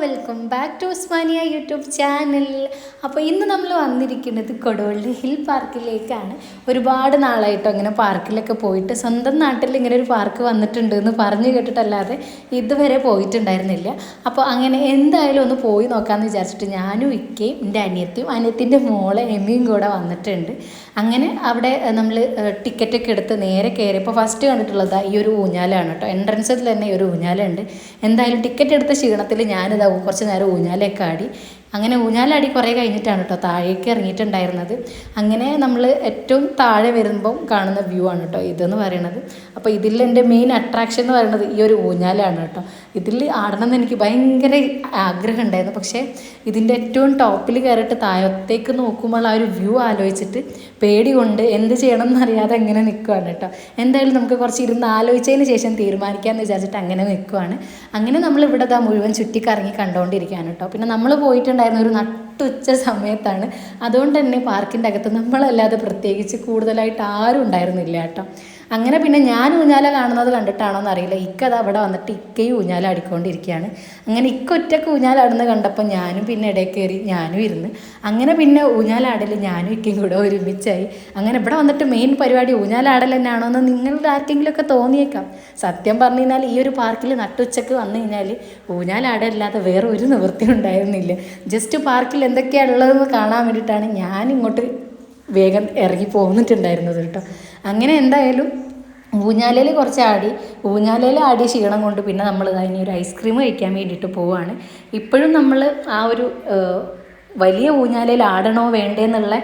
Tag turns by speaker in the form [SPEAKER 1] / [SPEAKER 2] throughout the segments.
[SPEAKER 1] Welcome back to Osmania YouTube channel. അപ്പോൾ ഇന്ന് നമ്മൾ വന്നിരിക്കുന്നത് കൊടുവള്ളി ഹിൽ പാർക്കിലേക്കാണ്. ഒരുപാട് നാളായിട്ടോ ഇങ്ങനെ പാർക്കിലൊക്കെ പോയിട്ട്, സ്വന്തം നാട്ടിൽ ഇങ്ങനെ ഒരു പാർക്ക് വന്നിട്ടുണ്ട് എന്ന് പറഞ്ഞു കേട്ടിട്ടല്ലാതെ ഇതുവരെ പോയിട്ടുണ്ടായിരുന്നില്ല. അപ്പോൾ അങ്ങനെ എന്തായാലും ഒന്ന് പോയി നോക്കാമെന്ന് വിചാരിച്ചിട്ട് ഞാനും ഇക്കയും എൻ്റെ അനിയത്തിൻ്റെ മോളെ എമ്മിയും കൂടെ വന്നിട്ടുണ്ട്. അങ്ങനെ അവിടെ നമ്മൾ ടിക്കറ്റൊക്കെ എടുത്ത് നേരെ കയറിയപ്പോൾ ഫസ്റ്റ് കണ്ടിട്ടുള്ളത് ഈ ഒരു ഊഞ്ഞാലാണ് കേട്ടോ. എൻട്രൻസിൽ തന്നെ ഈ ഒരു ഊഞ്ഞാലുണ്ട്. എന്തായാലും ടിക്കറ്റ് എടുത്ത ക്ഷീണത്തിൽ ഞാനിതാ കുറച്ച് നേരം ഊഞ്ഞാലൊക്കെ ആടി. അങ്ങനെ ഊഞ്ഞാലാടി കുറേ കഴിഞ്ഞിട്ടാണ് കേട്ടോ താഴേക്ക് ഇറങ്ങിയിട്ടുണ്ടായിരുന്നത്. അങ്ങനെ നമ്മൾ ഏറ്റവും താഴെ വരുമ്പം കാണുന്ന വ്യൂ ആണ് കേട്ടോ ഇതെന്ന് പറയണത്. അപ്പോൾ ഇതിൽ എൻ്റെ മെയിൻ അട്രാക്ഷൻ എന്ന് പറയുന്നത് ഈ ഒരു ഊഞ്ഞാലാണ് കേട്ടോ. ഇതിൽ ആടണം എന്ന് എനിക്ക് ഭയങ്കര ആഗ്രഹം ഉണ്ടായിരുന്നു. പക്ഷേ ഇതിൻ്റെ ഏറ്റവും ടോപ്പിൽ കയറിയിട്ട് താഴത്തേക്ക് നോക്കുമ്പോൾ ആ ഒരു വ്യൂ ആലോചിച്ചിട്ട് പേടി കൊണ്ട് എന്ത് ചെയ്യണം എന്നറിയാതെ അങ്ങനെ നിൽക്കുകയാണ് കേട്ടോ. എന്തായാലും നമുക്ക് കുറച്ച് ഇരുന്ന് ആലോചിച്ചതിന് ശേഷം തീരുമാനിക്കാമെന്ന് വിചാരിച്ചിട്ട് അങ്ങനെ നിൽക്കുകയാണ്. അങ്ങനെ നമ്മൾ ഇവിടെ മുഴുവൻ ചുറ്റിക്കറങ്ങി കണ്ടുകൊണ്ടിരിക്കുകയാണ് കേട്ടോ. പിന്നെ നമ്മൾ പോയിട്ടുണ്ടായിരുന്ന ഒരു നട്ടുച്ച സമയത്താണ്. അതുകൊണ്ട് തന്നെ പാർക്കിൻ്റെ അകത്ത് നമ്മളല്ലാതെ പ്രത്യേകിച്ച് കൂടുതലായിട്ട് ആരും ഉണ്ടായിരുന്നില്ല കേട്ടോ. അങ്ങനെ പിന്നെ ഞാൻ ഊഞ്ഞാല കാണുന്നത് കണ്ടിട്ടാണോ എന്നറിയില്ല, ഇക്ക അത് അവിടെ വന്നിട്ട് ഇക്കയും ഊഞ്ഞാല ആടിക്കൊണ്ടിരിക്കുകയാണ്. അങ്ങനെ ഇക്ക ഒറ്റക്ക് ഊഞ്ഞാലാടുന്നത് കണ്ടപ്പോൾ ഞാനും പിന്നെ ഇടയിൽ കയറി ഞാനും ഇരുന്ന്. അങ്ങനെ പിന്നെ ഊഞ്ഞാലാടൽ ഞാനും ഇക്കയും കൂടെ ഒരുമിച്ചായി. അങ്ങനെ ഇവിടെ വന്നിട്ട് മെയിൻ പരിപാടി ഊഞ്ഞാലാടൽ തന്നെയാണോ എന്ന് നിങ്ങളുടെ ആർക്കെങ്കിലുമൊക്കെ തോന്നിയേക്കാം. സത്യം പറഞ്ഞു കഴിഞ്ഞാൽ ഈ ഒരു പാർക്കിൽ നട്ടുച്ചക്ക് വന്നു കഴിഞ്ഞാൽ ഊഞ്ഞാലാടല്ലാതെ വേറെ ഒരു നിവൃത്തി ഉണ്ടായിരുന്നില്ല. ജസ്റ്റ് പാർക്കിൽ എന്തൊക്കെയാണ് ഉള്ളതെന്ന് കാണാൻ വേണ്ടിയിട്ടാണ് ഞാൻ ഇങ്ങോട്ട് വേഗം ഇറങ്ങി പോന്നിട്ടുണ്ടായിരുന്നത് കേട്ടോ. അങ്ങനെ എന്തായാലും ഊഞ്ഞാലയിൽ കുറച്ച് ആടി. ഊഞ്ഞാലയിൽ ആടിയ ക്ഷീണം കൊണ്ട് പിന്നെ നമ്മൾ ഇനി ഒരു ഐസ്ക്രീം കഴിക്കാൻ വേണ്ടിയിട്ട് പോവുകയാണ്. ഇപ്പോഴും നമ്മൾ ആ ഒരു വലിയ ഊഞ്ഞാലയിൽ ആടണോ വേണ്ടേ എന്നുള്ള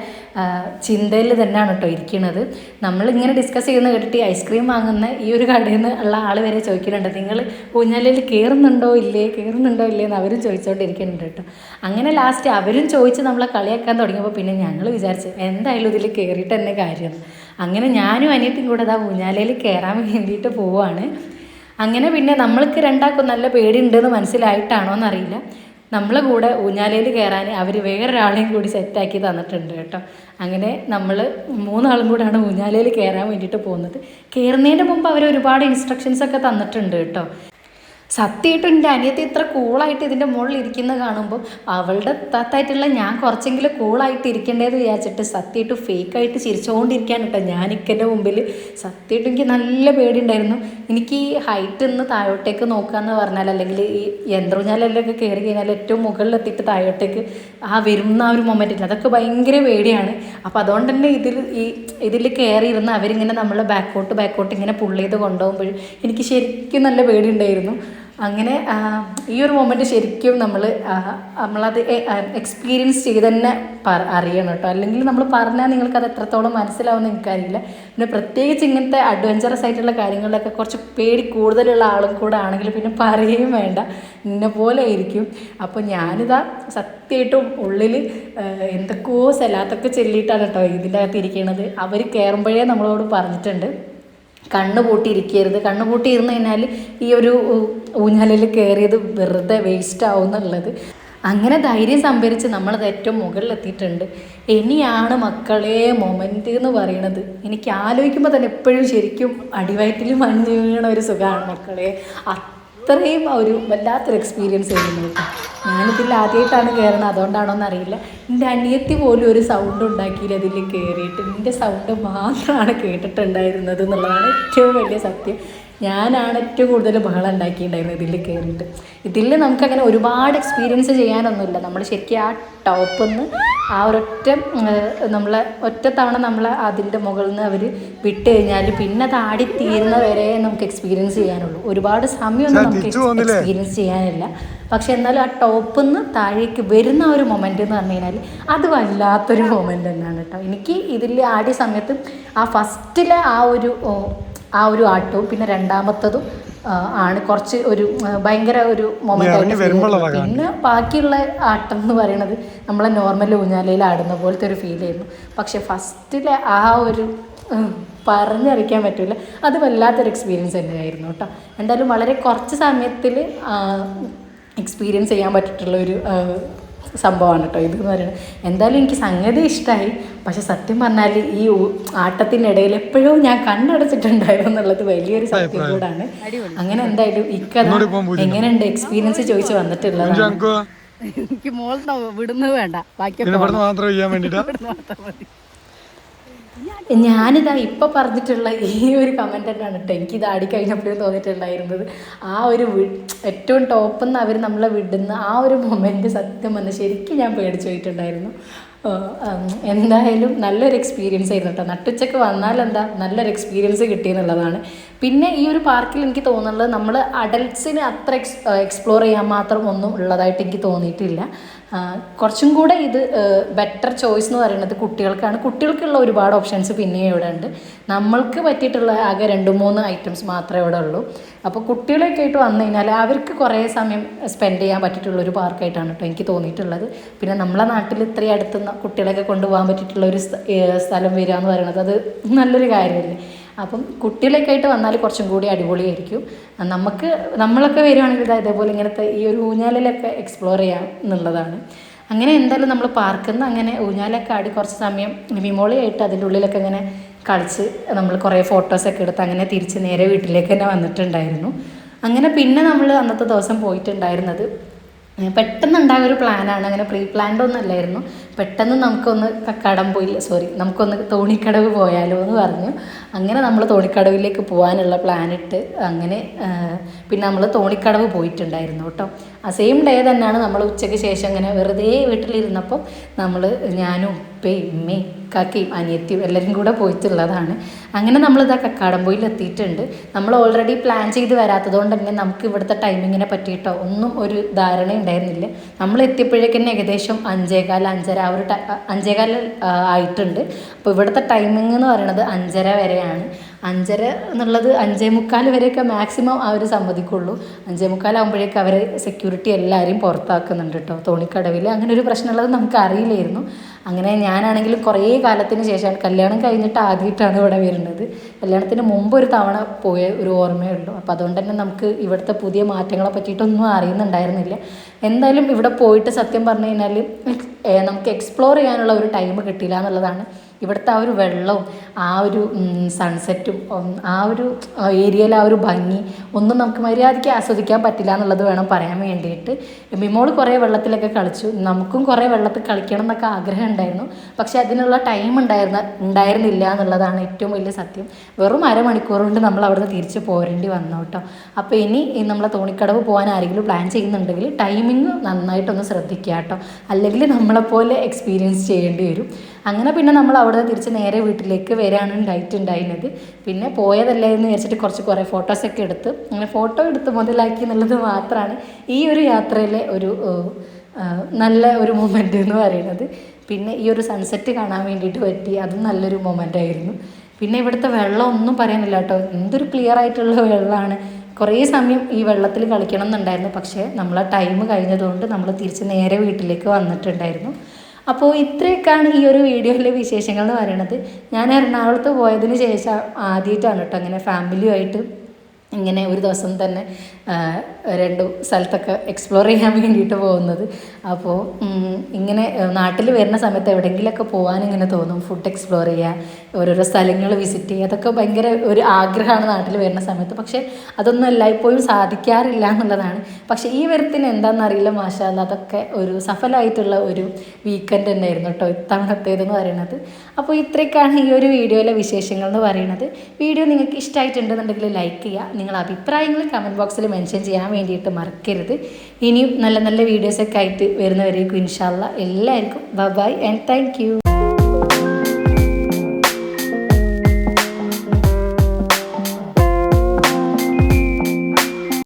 [SPEAKER 1] ചിന്തയിൽ തന്നെയാണ് കേട്ടോ ഇരിക്കുന്നത്. നമ്മളിങ്ങനെ ഡിസ്കസ് ചെയ്യുന്ന കേട്ടിട്ട് ഐസ്ക്രീം വാങ്ങുന്ന ഈ ഒരു കടയിൽ നിന്ന് ഉള്ള ആൾ വരെ ചോദിക്കുന്നുണ്ട്, നിങ്ങൾ ഊഞ്ഞാലയിൽ കയറുന്നുണ്ടോ ഇല്ലേ എന്ന് അവരും ചോദിച്ചുകൊണ്ടിരിക്കുന്നുണ്ട് കേട്ടോ. അങ്ങനെ ലാസ്റ്റ് അവരും ചോദിച്ച് നമ്മളെ കളിയാക്കാൻ തുടങ്ങിയപ്പോൾ പിന്നെ ഞങ്ങൾ വിചാരിച്ചു എന്തായാലും ഇതിൽ കയറിയിട്ട് തന്നെ കാര്യം. അങ്ങനെ ഞാനും അനിയത്തിയും കൂടെ ഊഞ്ഞാലയിൽ കയറാൻ വേണ്ടിയിട്ട് പോവുകയാണ്. അങ്ങനെ പിന്നെ നമ്മൾക്ക് രണ്ടാൾക്കും നല്ല പേടിയുണ്ടെന്ന് മനസ്സിലായിട്ടാണോ എന്നറിയില്ല, നമ്മളെ കൂടെ ഊഞ്ഞാലയിൽ കയറാൻ അവർ വേറൊരാളെയും കൂടി സെറ്റാക്കി തന്നിട്ടുണ്ട് കേട്ടോ. അങ്ങനെ നമ്മൾ മൂന്നാളും കൂടെയാണ് ഊഞ്ഞാലയിൽ കയറാൻ വേണ്ടിയിട്ട് പോകുന്നത്. കയറുന്നതിന് മുമ്പ് അവർ ഒരുപാട് ഇൻസ്ട്രക്ഷൻസൊക്കെ തന്നിട്ടുണ്ട് കേട്ടോ. സത്യമായിട്ടും എൻ്റെ അനിയത്തി ഇത്ര കൂളായിട്ട് ഇതിൻ്റെ മുകളിൽ ഇരിക്കുന്നത് കാണുമ്പോൾ അവളുടെ താത്തായിട്ടുള്ള ഞാൻ കുറച്ചെങ്കിലും കൂളായിട്ട് ഇരിക്കേണ്ടതെന്ന് വിചാരിച്ചിട്ട് സത്യമായിട്ട് ഫേക്കായിട്ട് ചിരിച്ചുകൊണ്ടിരിക്കുകയാണ് കേട്ടോ ഞാൻ ഇക്കൻ്റെ മുമ്പിൽ. സത്യമായിട്ടും എനിക്ക് നല്ല പേടിയുണ്ടായിരുന്നു. എനിക്ക് ഈ ഹൈറ്റിൽ നിന്ന് താഴോട്ടേക്ക് നോക്കാമെന്ന് പറഞ്ഞാൽ, അല്ലെങ്കിൽ ഈ യന്ത്രൂഞ്ഞാലെല്ലൊക്കെ കയറി കഴിഞ്ഞാൽ ഏറ്റവും മുകളിലെത്തിയിട്ട് താഴോട്ടേക്ക് വരുന്ന ആ ഒരു മൊമെൻറ്റില്ല, അതൊക്കെ ഭയങ്കര പേടിയാണ്. അപ്പോൾ അതുകൊണ്ട് തന്നെ ഇതിൽ കയറിയിരുന്ന് അവരിങ്ങനെ നമ്മളെ ബാക്കോട്ട് ഇങ്ങനെ പുള്ള് ചെയ്ത് കൊണ്ടുപോകുമ്പോൾ എനിക്ക് ശരിക്കും നല്ല പേടിയുണ്ടായിരുന്നു. അങ്ങനെ ഈ ഒരു മൊമെൻറ്റ് ശരിക്കും നമ്മളത് എക്സ്പീരിയൻസ് ചെയ്ത് തന്നെ അറിയണം കേട്ടോ. അല്ലെങ്കിൽ നമ്മൾ പറഞ്ഞാൽ നിങ്ങൾക്കത് എത്രത്തോളം മനസ്സിലാവുമെന്ന് എനിക്കറിയില്ല. പിന്നെ പ്രത്യേകിച്ച് ഇങ്ങനത്തെ അഡ്വഞ്ചറസ് ആയിട്ടുള്ള കാര്യങ്ങളിലൊക്കെ കുറച്ച് പേടി കൂടുതലുള്ള ആളും കൂടെ ആണെങ്കിൽ പിന്നെ പറയുകയും വേണ്ട, ഇന്ന പോലെ ആയിരിക്കും. അപ്പോൾ ഞാനിതാ സത്യമായിട്ടും ഉള്ളിൽ എന്തൊക്കെയോ സ്ഥലത്തൊക്കെ ചെല്ലിയിട്ടാണ് കേട്ടോ ഇതിൻ്റെ അകത്ത് ഇരിക്കുന്നത്. അവർ കയറുമ്പോഴേ നമ്മളോട് പറഞ്ഞിട്ടുണ്ട് കണ്ണ് പൂട്ടിയിരിക്കരുത്, കണ്ണ് പൂട്ടി ഇരുന്ന് കഴിഞ്ഞാൽ ഈ ഒരു ഊഞ്ഞാലിൽ കയറിയത് വെറുതെ വേസ്റ്റ് ആവും എന്നുള്ളത്. അങ്ങനെ ധൈര്യം സംഭരിച്ച് നമ്മളത് ഏറ്റവും മുകളിലെത്തിയിട്ടുണ്ട്. ഇനിയാണ് മക്കളെ മൊമെൻ്റ് എന്ന് പറയണത്. എനിക്ക് ആലോചിക്കുമ്പോൾ തന്നെ എപ്പോഴും ശരിക്കും അടിവയറ്റിൽ മഞ്ഞ് വീണ ഒരു സുഖമാണ് മക്കളെ. അത്രയും ഒരു വല്ലാത്തൊരു എക്സ്പീരിയൻസ് ആയിരുന്നു കേട്ടോ. ഞാനിതിൽ ആദ്യമായിട്ടാണ് കയറണത്, അതുകൊണ്ടാണോ എന്നറിയില്ല. എൻ്റെ അനിയത്തി പോലും ഒരു സൗണ്ട് ഉണ്ടാക്കിയില്ല അതിൽ കയറിയിട്ട്. എൻ്റെ സൗണ്ട് മാത്രമാണ് കേട്ടിട്ടുണ്ടായിരുന്നത് എന്നുള്ളതാണ് ഏറ്റവും വലിയ സത്യം. ഞാനാണ് ഏറ്റവും കൂടുതൽ ബഹളം ഉണ്ടാക്കിയിട്ടുണ്ടായിരുന്നത് ഇതിൽ കയറിയിട്ട്. ഇതിൽ നമുക്കങ്ങനെ ഒരുപാട് എക്സ്പീരിയൻസ് ചെയ്യാനൊന്നുമില്ല. നമ്മൾ ശരിക്കും ആ ടോപ്പിൽ നിന്ന് ആ ഒറ്റ തവണ നമ്മളെ അതിൻ്റെ മുകളിൽ നിന്ന് അവർ വിട്ട് കഴിഞ്ഞാൽ പിന്നെ അത് ആടിത്തീരുന്ന വരെ നമുക്ക് എക്സ്പീരിയൻസ് ചെയ്യാനുള്ളൂ. ഒരുപാട് സമയമൊന്നും നമുക്ക് എക്സ്പീരിയൻസ് ചെയ്യാനില്ല. പക്ഷെ എന്നാലും ആ ടോപ്പിൽ നിന്ന് താഴേക്ക് വരുന്ന ഒരു മൊമെൻ്റ് എന്ന് പറഞ്ഞു കഴിഞ്ഞാൽ അത് വല്ലാത്തൊരു മൊമെൻ്റ് തന്നെയാണ് കേട്ടോ. എനിക്ക് ഇതിൽ ആടിയ സമയത്ത് ആ ഫസ്റ്റിലെ ആ ഒരു ആട്ടവും പിന്നെ രണ്ടാമത്തതും ആണ് കുറച്ച് ഒരു ഭയങ്കര ഒരു മൊമെൻ്റായിട്ട്. പിന്നെ ബാക്കിയുള്ള ആട്ടം എന്ന് പറയുന്നത് നമ്മളെ നോർമൽ ഊഞ്ഞാലയിൽ ആടുന്ന പോലത്തെ ഒരു ഫീൽ ആയിരുന്നു. പക്ഷെ ഫസ്റ്റിലെ ആ ഒരു പറഞ്ഞറിയിക്കാൻ പറ്റില്ല, അത് വല്ലാത്തൊരു എക്സ്പീരിയൻസ് തന്നെയായിരുന്നു കേട്ടോ. എന്തായാലും വളരെ കുറച്ച് സമയത്തിൽ എക്സ്പീരിയൻസ് ചെയ്യാൻ പറ്റിയിട്ടുള്ളൊരു സംഭവമാണ് കേട്ടോ ഇതെന്ന് പറയുന്നത്. എന്തായാലും എനിക്ക് സംഗതി ഇഷ്ടമായി. പക്ഷെ സത്യം പറഞ്ഞാൽ ഈ ആട്ടത്തിനിടയിൽ എപ്പോഴും ഞാൻ കണ്ണടച്ചിട്ടുണ്ടായിരുന്നു എന്നുള്ളത് വലിയൊരു സത്യം കൂടാണ്. അങ്ങനെ എന്തായാലും ഇക്കഥ എങ്ങനെയുണ്ട് എക്സ്പീരിയൻസ് ചോദിച്ച് വന്നിട്ടുള്ളത്.
[SPEAKER 2] എനിക്ക് മോൾ വിടുന്നത് വേണ്ട,
[SPEAKER 1] ഞാനിതാ ഇപ്പം പറഞ്ഞിട്ടുള്ള ഈ ഒരു കമൻറ്റ് തന്നെയാണ് കേട്ടോ എനിക്കിത് ആടി കഴിഞ്ഞപ്പോഴും തോന്നിയിട്ടുണ്ടായിരുന്നത്. ആ ഒരു ഏറ്റവും ടോപ്പിൽ നിന്ന് അവർ നമ്മളെ വിടുന്ന ആ ഒരു മൊമെൻറ്റ് സത്യം വന്ന് ശരിക്കും ഞാൻ പേടിച്ചു പോയിട്ടുണ്ടായിരുന്നു. എന്തായാലും നല്ലൊരു എക്സ്പീരിയൻസ് ആയിരുന്നു കേട്ടോ. നട്ടുച്ചയ്ക്ക് വന്നാലെന്താ നല്ലൊരു എക്സ്പീരിയൻസ് കിട്ടിയെന്നുള്ളതാണ്. പിന്നെ ഈ ഒരു പാർക്കിൽ എനിക്ക് തോന്നുന്നത് നമ്മൾ അഡൽട്ട്സിന് അത്ര എക്സ്പ്ലോർ ചെയ്യാൻ മാത്രം ഒന്നും ഉള്ളതായിട്ട് എനിക്ക് തോന്നിയിട്ടില്ല. കുറച്ചും കൂടെ ഇത് ബെറ്റർ ചോയ്സ് എന്ന് പറയുന്നത് കുട്ടികൾക്കാണ്. കുട്ടികൾക്കുള്ള ഒരുപാട് ഓപ്ഷൻസ് പിന്നെയും ഇവിടെ ഉണ്ട്. നമ്മൾക്ക് പറ്റിയിട്ടുള്ള ആകെ 2-3 ഐറ്റംസ് മാത്രമേ ഇവിടെ ഉള്ളൂ. അപ്പോൾ കുട്ടികളൊക്കെ ആയിട്ട് വന്നു കഴിഞ്ഞാൽ അവർക്ക് കുറേ സമയം സ്പെൻഡ് ചെയ്യാൻ പറ്റിയിട്ടുള്ളൊരു പാർക്കായിട്ടാണ് കേട്ടോ എനിക്ക് തോന്നിയിട്ടുള്ളത്. പിന്നെ നമ്മളെ നാട്ടിൽ ഇത്രയും അടുത്തുനിന്ന് കുട്ടികളൊക്കെ കൊണ്ടുപോകാൻ പറ്റിയിട്ടുള്ളൊരു സ്ഥലം വരിക എന്ന് പറയുന്നത് അത് നല്ലൊരു കാര്യമല്ലേ. അപ്പം കുട്ടികളൊക്കെ ആയിട്ട് വന്നാൽ കുറച്ചും കൂടി അടിപൊളിയായിരിക്കും. നമ്മളൊക്കെ വരികയാണെങ്കിൽ ഇതേപോലെ ഇങ്ങനത്തെ ഈ ഒരു ഊഞ്ഞാലിലൊക്കെ എക്സ്പ്ലോർ ചെയ്യാം എന്നുള്ളതാണ്. അങ്ങനെ എന്തായാലും നമ്മൾ പാർക്കിൽ നിന്ന് അങ്ങനെ ഊഞ്ഞാലൊക്കെ ആടി കുറച്ച് സമയം വിമോളിയായിട്ട് അതിൻ്റെ ഉള്ളിലൊക്കെ ഇങ്ങനെ കളിച്ച് നമ്മൾ കുറേ ഫോട്ടോസൊക്കെ എടുത്ത് അങ്ങനെ തിരിച്ച് നേരെ വീട്ടിലേക്ക് തന്നെ വന്നിട്ടുണ്ടായിരുന്നു. അങ്ങനെ പിന്നെ നമ്മൾ അന്നത്തെ ദിവസം പോയിട്ടുണ്ടായിരുന്നത് പെട്ടെന്നുണ്ടായ ഒരു പ്ലാനാണ്. അങ്ങനെ പ്രീ പ്ലാൻഡ് ഒന്നും അല്ലായിരുന്നു. പെട്ടെന്ന് നമുക്കൊന്ന് നമുക്കൊന്ന് തോണിക്കടവ് പോയാലോ എന്ന് പറഞ്ഞു. അങ്ങനെ നമ്മൾ തോണിക്കടവിലേക്ക് പോകാനുള്ള പ്ലാനിട്ട് അങ്ങനെ പിന്നെ നമ്മൾ തോണിക്കടവ് പോയിട്ടുണ്ടായിരുന്നു കേട്ടോ. ആ സെയിം ഡേ തന്നെയാണ് നമ്മൾ ഉച്ചയ്ക്ക് ശേഷം ഇങ്ങനെ വെറുതെ വീട്ടിലിരുന്നപ്പം ഞാനും ഉപ്പയും ഉമ്മയും കാക്കയും അനിയത്തിയും എല്ലാവരും കൂടെ പോയിട്ടുള്ളതാണ്. അങ്ങനെ നമ്മളിതാ കക്കാടംപൊയിൽ എത്തിയിട്ടുണ്ട്. നമ്മൾ ഓൾറെഡി പ്ലാൻ ചെയ്ത് വരാത്തത് കൊണ്ട് തന്നെ നമുക്ക് ഇവിടുത്തെ ടൈമിങ്ങിനെ പറ്റിയിട്ടോ ഒന്നും ഒരു ധാരണ ഉണ്ടായിരുന്നില്ല. നമ്മൾ എത്തിയപ്പോഴേക്കും ഏകദേശം 5:15 ആ ഒരു 5:15 ആയിട്ടുണ്ട്. അപ്പോൾ ഇവിടുത്തെ ടൈമിംഗ് എന്ന് പറയുന്നത് 5:30 വരെയാണ്. 5:30 എന്നുള്ളത് 5:45 വരെയൊക്കെ മാക്സിമം അവർ സമ്മതിക്കുള്ളൂ. 5:45 ആകുമ്പോഴേക്കും അവർ സെക്യൂരിറ്റി എല്ലാവരെയും പുറത്താക്കുന്നുണ്ട് കേട്ടോ തോണിക്കടവിൽ. അങ്ങനെ ഒരു പ്രശ്നമുള്ളത് നമുക്ക് അറിയില്ലായിരുന്നു. അങ്ങനെ ഞാനാണെങ്കിലും കുറേ കാലത്തിന് ശേഷമാണ് കല്യാണം കഴിഞ്ഞിട്ട് ആദ്യമായിട്ടാണ് ഇവിടെ വരുന്നത്. കല്യാണത്തിന് മുമ്പ് ഒരു തവണ പോയ ഒരു ഓർമ്മയേ ഉള്ളൂ. അപ്പോൾ അതുകൊണ്ട് തന്നെ നമുക്ക് ഇവിടുത്തെ പുതിയ മാറ്റങ്ങളെ പറ്റിയിട്ടൊന്നും അറിയുന്നുണ്ടായിരുന്നില്ല. എന്തായാലും ഇവിടെ പോയിട്ട് സത്യം പറഞ്ഞു കഴിഞ്ഞാൽ നമുക്ക് എക്സ്പ്ലോർ ചെയ്യാനുള്ള ഒരു ടൈം കിട്ടിയില്ല എന്നുള്ളതാണ്. ഇവിടുത്തെ ആ ഒരു വെള്ളവും ആ ഒരു സൺസെറ്റും ആ ഒരു ഏരിയയിൽ ആ ഒരു ഭംഗി ഒന്നും നമുക്ക് മര്യാദയ്ക്ക് ആസ്വദിക്കാൻ പറ്റില്ല എന്നുള്ളത് വേണം പറയാൻ വേണ്ടിയിട്ട്. മിമോൾ കുറേ വെള്ളത്തിലൊക്കെ കളിച്ചു. നമുക്കും കുറേ വെള്ളത്തിൽ കളിക്കണം എന്നൊക്കെ ആഗ്രഹം ഉണ്ടായിരുന്നു. പക്ഷേ അതിനുള്ള ടൈം ഉണ്ടായിരുന്നില്ല എന്നുള്ളതാണ് ഏറ്റവും വലിയ സത്യം. വെറും അരമണിക്കൂർ കൊണ്ട് നമ്മൾ അവിടുന്ന് തിരിച്ച് പോരേണ്ടി വന്നു കേട്ടോ. അപ്പോൾ ഇനി നമ്മളെ തോണിക്കടവ് പോകാൻ ആരെങ്കിലും പ്ലാൻ ചെയ്യുന്നുണ്ടെങ്കിൽ ടൈമിങ് നന്നായിട്ടൊന്ന് ശ്രദ്ധിക്കുക കേട്ടോ. അല്ലെങ്കിൽ നമ്മളെപ്പോലെ എക്സ്പീരിയൻസ് ചെയ്യേണ്ടി വരും. അങ്ങനെ പിന്നെ നമ്മൾ അവിടെ തിരിച്ച് നേരെ വീട്ടിലേക്ക് വരാണ് ഉണ്ടായിട്ടുണ്ടായിരുന്നത്. പിന്നെ പോയതല്ലേ എന്ന് വിചാരിച്ചിട്ട് കുറേ ഫോട്ടോസൊക്കെ എടുത്ത് അങ്ങനെ ഫോട്ടോ എടുത്ത് മുതലാക്കി എന്നുള്ളത് മാത്രമാണ് ഈ ഒരു യാത്രയിലെ ഒരു നല്ല ഒരു മൊമെൻ്റ് എന്ന് പറയുന്നത്. പിന്നെ ഈ ഒരു സൺസെറ്റ് കാണാൻ വേണ്ടിയിട്ട് പറ്റി അതും നല്ലൊരു മൊമെൻ്റ് ആയിരുന്നു. പിന്നെ ഇവിടുത്തെ വെള്ളം ഒന്നും പറയാനില്ല കേട്ടോ. എന്തൊരു ക്ലിയർ ആയിട്ടുള്ള വെള്ളമാണ്. കുറേ സമയം ഈ വെള്ളത്തിൽ കളിക്കണം എന്നുണ്ടായിരുന്നു. പക്ഷേ നമ്മളെ ടൈം കഴിഞ്ഞതുകൊണ്ട് നമ്മൾ തിരിച്ച് നേരെ വീട്ടിലേക്ക് വന്നിട്ടുണ്ടായിരുന്നു. അപ്പോൾ ഇത്രയൊക്കെയാണ് ഈ ഒരു വീഡിയോയിലെ വിശേഷങ്ങൾ എന്ന് പറയുന്നത്. ഞാൻ എറണാകുളത്ത് പോയതിന് ശേഷം ആദ്യമായിട്ടാണ് കേട്ടോ അങ്ങനെ ഫാമിലിയുമായിട്ട് ഇങ്ങനെ ഒരു ദിവസം തന്നെ 2 സ്ഥലത്തൊക്കെ എക്സ്പ്ലോർ ചെയ്യാൻ വേണ്ടിയിട്ട് പോകുന്നത്. അപ്പോൾ ഇങ്ങനെ നാട്ടിൽ വരുന്ന സമയത്ത് എവിടെയെങ്കിലുമൊക്കെ പോകാൻ ഇങ്ങനെ തോന്നും. ഫുഡ് എക്സ്പ്ലോർ ചെയ്യുക, ഓരോരോ സ്ഥലങ്ങൾ വിസിറ്റ് ചെയ്യുക, അതൊക്കെ ഭയങ്കര ഒരു ആഗ്രഹമാണ് നാട്ടിൽ വരുന്ന സമയത്ത്. പക്ഷേ അതൊന്നും എല്ലായ്പ്പോഴും സാധിക്കാറില്ല എന്നുള്ളതാണ്. പക്ഷേ ഈ വരുത്തിന് എന്താണെന്നറിയില്ല, മാഷാ അല്ലാ അതൊക്കെ ഒരു സഫലമായിട്ടുള്ള ഒരു വീക്കെൻഡ് തന്നെയായിരുന്നു കേട്ടോ ഇത്തവണത്തേതെന്ന് പറയുന്നത്. അപ്പോൾ ഇത്രയൊക്കെയാണ് ഈ ഒരു വീഡിയോയിലെ വിശേഷങ്ങൾ എന്ന് പറയുന്നത്. വീഡിയോ നിങ്ങൾക്ക് ഇഷ്ടമായിട്ടുണ്ടെന്നുണ്ടെങ്കിൽ ലൈക്ക് ചെയ്യുക. നിങ്ങളുടെ അഭിപ്രായങ്ങൾ കമൻറ്റ് ബോക്സിൽ മെൻഷൻ ചെയ്യാൻ വേണ്ടിയിട്ട് മറക്കരുത്. ഇനിയും നല്ല നല്ല വീഡിയോസൊക്കെ ആയിട്ട് വരുന്നവരേക്കും ഇൻഷാ അല്ലാ എല്ലാവർക്കും ബൈ ആൻഡ് താങ്ക് യു.